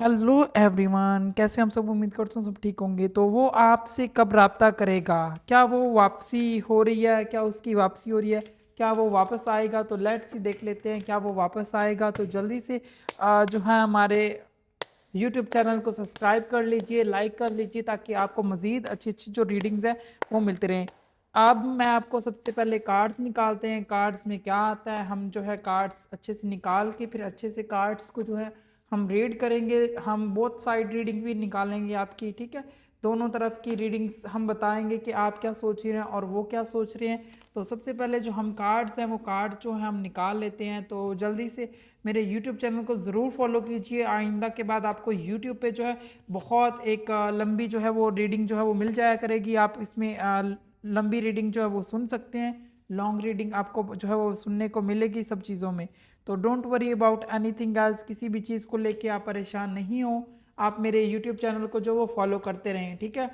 Hello everyone, कैसे हम सब। उम्मीद करता हूँ सब ठीक होंगे। तो वो आपसे कब रब्ता करेगा? क्या वो वापसी हो रही है? क्या उसकी वापसी हो रही है? क्या वो वापस आएगा? तो लेट्स ही देख लेते हैं। क्या वो वापस आएगा? तो जल्दी से जो है हमारे यूट्यूब चैनल को सब्सक्राइब कर लीजिए, लाइक कर लीजिए, ताकि आपको मज़ीद अच्छी अच्छी जो रीडिंग्स हैं वो मिलते रहें। अब मैं आपको सबसे पहले कार्ड्स निकालते हैं। कार्ड्स में क्या आता है, हम जो है कार्ड्स अच्छे से निकाल के फिर अच्छे से कार्ड्स को जो है हम रीड करेंगे। हम बोथ साइड रीडिंग भी निकालेंगे आपकी, ठीक है। दोनों तरफ की रीडिंग्स हम बताएंगे कि आप क्या सोच रहे हैं और वो क्या सोच रहे हैं। तो सबसे पहले जो हम कार्ड्स हैं वो कार्ड जो है हम निकाल लेते हैं। तो जल्दी से मेरे यूट्यूब चैनल को ज़रूर फॉलो कीजिए। आइंदा के बाद आपको यूट्यूब पे जो है बहुत एक लंबी जो है वो रीडिंग जो है वो मिल जाया करेगी। आप इसमें लंबी रीडिंग जो है वो सुन सकते हैं। लॉन्ग रीडिंग आपको जो है वो सुनने को मिलेगी सब चीज़ों में। तो don't worry about anything else. किसी भी चीज़ को लेके आप परेशान नहीं हो। आप मेरे यूट्यूब चैनल को जो वो फॉलो करते रहें, ठीक है।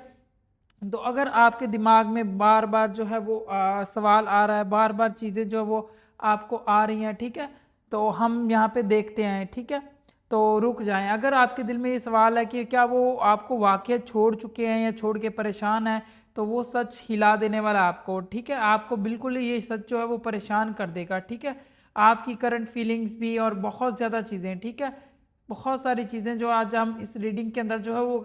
तो अगर आपके दिमाग में बार बार जो है वो सवाल आ रहा है, बार बार चीज़ें जो है वो आपको आ रही हैं, ठीक है, तो हम यहाँ पे देखते हैं, ठीक है। तो रुक जाएं। अगर आपके दिल में ये सवाल है कि क्या वो आपको वाकई छोड़ चुके हैं या छोड़ के परेशान है, तो वो सच हिला देने वाला है आपको, ठीक है। आपको बिल्कुल ही ये सच जो है वो परेशान कर देगा, ठीक है। आपकी करंट फीलिंग्स भी और बहुत ज़्यादा चीज़ें, ठीक है। बहुत सारी चीज़ें जो आज हम इस रीडिंग के अंदर जो है वो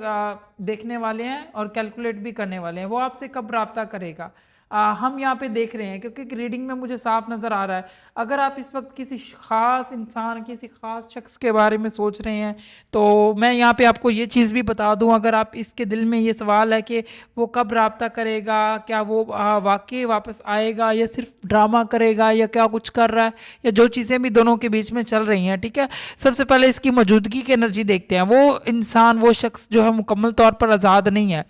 देखने वाले हैं और कैलकुलेट भी करने वाले हैं। वो आपसे कब रब्ता करेगा, हम यहाँ पे देख रहे हैं, क्योंकि रीडिंग में मुझे साफ नज़र आ रहा है। अगर आप इस वक्त किसी ख़ास इंसान, किसी ख़ास शख्स के बारे में सोच रहे हैं, तो मैं यहाँ पे आपको ये चीज़ भी बता दूँ। अगर आप इसके दिल में ये सवाल है कि वो कब रब्ता करेगा, क्या वो वाकई वापस आएगा या सिर्फ ड्रामा करेगा या क्या कुछ कर रहा है, या जो चीज़ें भी दोनों के बीच में चल रही हैं, ठीक है। सबसे पहले इसकी मौजूदगी की एनर्जी देखते हैं। वो इंसान, वो शख्स जो है मुकम्मल तौर पर आज़ाद नहीं है।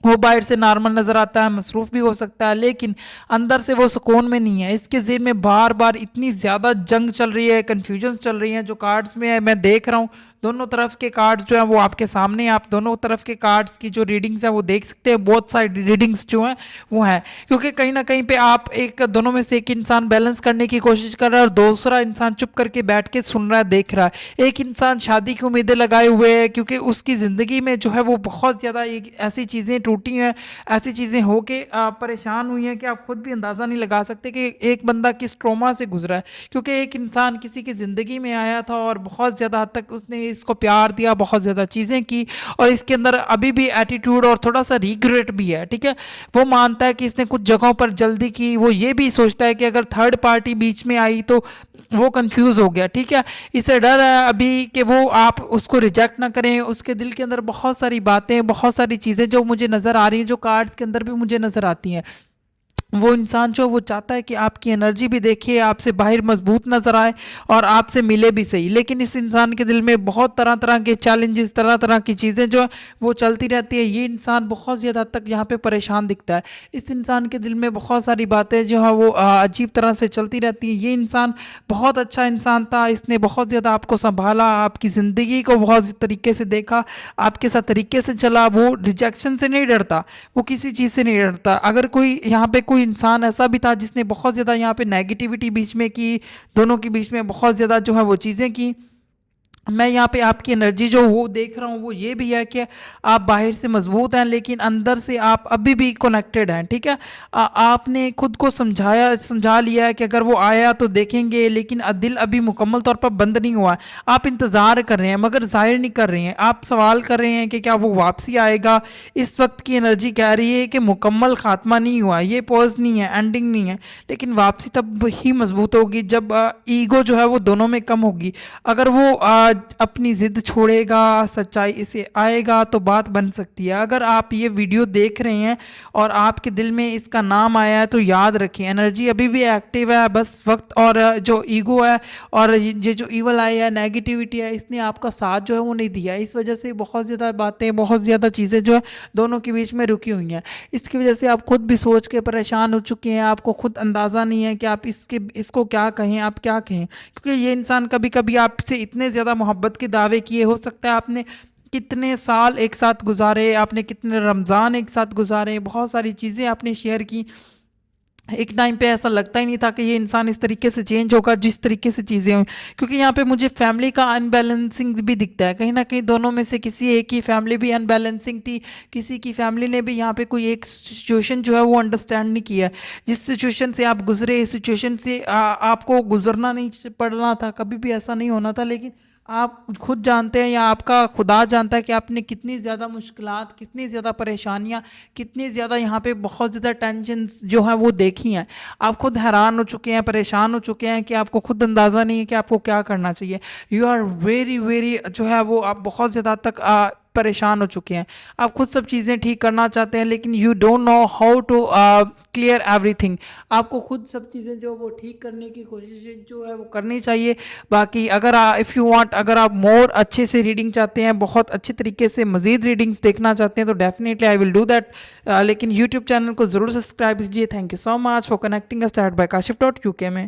वो बाहर से नॉर्मल नज़र आता है, मसरूफ़ भी हो सकता है, लेकिन अंदर से वो सुकून में नहीं है। इसके ज़हन में बार बार इतनी ज़्यादा जंग चल रही है, कन्फ्यूजन चल रही हैं। जो कार्ड्स में है मैं देख रहा हूँ, दोनों तरफ के कार्ड्स जो हैं वो आपके सामने हैं। आप दोनों तरफ के कार्ड्स की जो रीडिंग्स हैं वो देख सकते हैं। बोथ साइड रीडिंग्स जो हैं वो हैं, क्योंकि कहीं ना कहीं पे आप एक दोनों में से एक इंसान बैलेंस करने की कोशिश कर रहा है और दूसरा इंसान चुप करके बैठ के सुन रहा है, देख रहा है। एक इंसान शादी की उम्मीदें लगाए हुए है, क्योंकि उसकी ज़िंदगी में जो है वो बहुत ज़्यादा एक ऐसी चीज़ें टूटी हैं, ऐसी चीज़ें हो के परेशान हुई हैं कि आप खुद भी अंदाज़ा नहीं लगा सकते कि एक बंदा किस ट्रॉमा से गुजरा है। क्योंकि एक इंसान किसी की ज़िंदगी में आया था और बहुत ज़्यादा हद तक उसने इसको प्यार दिया, बहुत ज़्यादा चीज़ें की, और इसके अंदर अभी भी एटीट्यूड और थोड़ा सा रिग्रेट भी है, ठीक है। वो मानता है कि इसने कुछ जगहों पर जल्दी की। वो ये भी सोचता है कि अगर थर्ड पार्टी बीच में आई तो वो कंफ्यूज हो गया, ठीक है। इसे डर है अभी कि वो आप उसको रिजेक्ट ना करें। उसके दिल के अंदर बहुत सारी बातें, बहुत सारी चीज़ें जो मुझे नज़र आ रही हैं, जो कार्ड्स के अंदर भी मुझे नज़र आती हैं। वो इंसान जो वो चाहता है कि आपकी एनर्जी भी देखिए, आपसे बाहर मजबूत नज़र आए और आपसे मिले भी सही। लेकिन इस इंसान के दिल में बहुत तरह तरह के चैलेंजेस, तरह तरह की चीज़ें जो है वो चलती रहती है। ये इंसान बहुत ज़्यादा तक यहाँ पे परेशान दिखता है। इस इंसान के दिल में बहुत सारी बातें जो है वो अजीब तरह से चलती रहती हैं। ये इंसान बहुत अच्छा इंसान था, इसने बहुत ज़्यादा आपको संभाला, आपकी ज़िंदगी को बहुत तरीके से देखा, आपके साथ तरीके से चला। वो रिजेक्शन से नहीं डरता, वो किसी चीज़ से नहीं डरता। अगर कोई यहाँ पे कोई इंसान ऐसा भी था जिसने बहुत ज़्यादा यहाँ पे नेगेटिविटी बीच में की, दोनों के बीच में बहुत ज़्यादा जो है वो चीज़ें की, मैं यहाँ पे आपकी एनर्जी जो वो देख रहा हूँ वो ये भी है कि आप बाहर से मजबूत हैं, लेकिन अंदर से आप अभी भी कनेक्टेड हैं, ठीक है। आपने खुद को समझा लिया है कि अगर वो आया तो देखेंगे, लेकिन दिल अभी मुकम्मल तौर पर बंद नहीं हुआ है। आप इंतज़ार कर रहे हैं मगर ज़ाहिर नहीं कर रहे हैं। आप सवाल कर रहे हैं कि क्या वो वापसी आएगा। इस वक्त की एनर्जी कह रही है कि मुकम्मल खात्मा नहीं हुआ, ये पॉज नहीं है, एंडिंग नहीं है, लेकिन वापसी तब ही मजबूत होगी जब ईगो जो है वो दोनों में कम होगी। अगर वो अपनी ज़िद छोड़ेगा, सच्चाई से आएगा, तो बात बन सकती है। अगर आप ये वीडियो देख रहे हैं और आपके दिल में इसका नाम आया है, तो याद रखें एनर्जी अभी भी एक्टिव है। बस वक्त और जो ईगो है और ये जो ईवल आई है, नेगेटिविटी है, इसने आपका साथ जो है वो नहीं दिया। इस वजह से बहुत ज़्यादा बातें, बहुत ज़्यादा चीज़ें जो है दोनों के बीच में रुकी हुई हैं। इसकी वजह से आप खुद भी सोच के परेशान हो चुके हैं। आपको खुद अंदाज़ा नहीं है कि आप इसको क्या कहें, आप क्या कहें, क्योंकि ये इंसान कभी कभी आपसे इतने ज़्यादा मोहब्बत के दावे किए। हो सकता है आपने कितने साल एक साथ गुजारे, आपने कितने रमज़ान एक साथ गुजारे, बहुत सारी चीज़ें आपने शेयर की, एक टाइम पे ऐसा लगता ही नहीं था कि ये इंसान इस तरीके से चेंज होगा जिस तरीके से चीज़ें हुई, क्योंकि यहाँ पे मुझे फैमिली का अनबैलेंसिंग भी दिखता है। कहीं ना कहीं दोनों में से किसी एक की फैमिली भी अनबैलेंसिंग थी, किसी की फैमिली ने भी यहाँ पे कोई एक सिचुएशन जो है वो अंडरस्टैंड नहीं किया। जिस सिचुएशन से आप गुजरे, इस सिचुएशन से आपको गुजरना नहीं पड़ना था, कभी भी ऐसा नहीं होना था, लेकिन आप खुद जानते हैं या आपका खुदा जानता है कि आपने कितनी ज़्यादा मुश्किलात, कितनी ज़्यादा परेशानियाँ, कितनी ज़्यादा यहाँ पे बहुत ज़्यादा टेंशन जो है वो देखी हैं। आप खुद हैरान हो चुके हैं, परेशान हो चुके हैं कि आपको खुद अंदाज़ा नहीं है कि आपको क्या करना चाहिए। यू आर वेरी वेरी जो है वो आप बहुत ज़्यादा तक परेशान हो चुके हैं। आप खुद सब चीज़ें ठीक करना चाहते हैं, लेकिन you don't know how to clear everything. आपको खुद सब चीज़ें जो वो ठीक करने की कोशिश जो है वो करनी चाहिए। बाकी अगर इफ़ यू वांट, अगर आप मोर अच्छे से रीडिंग चाहते हैं, बहुत अच्छे तरीके से मज़ीद रीडिंग्स देखना चाहते हैं, तो definitely I will do that. लेकिन यूट्यूब चैनल को ज़रूर सब्सक्राइब कीजिए। Thank you so much for connecting us bye काशिफ.uk में।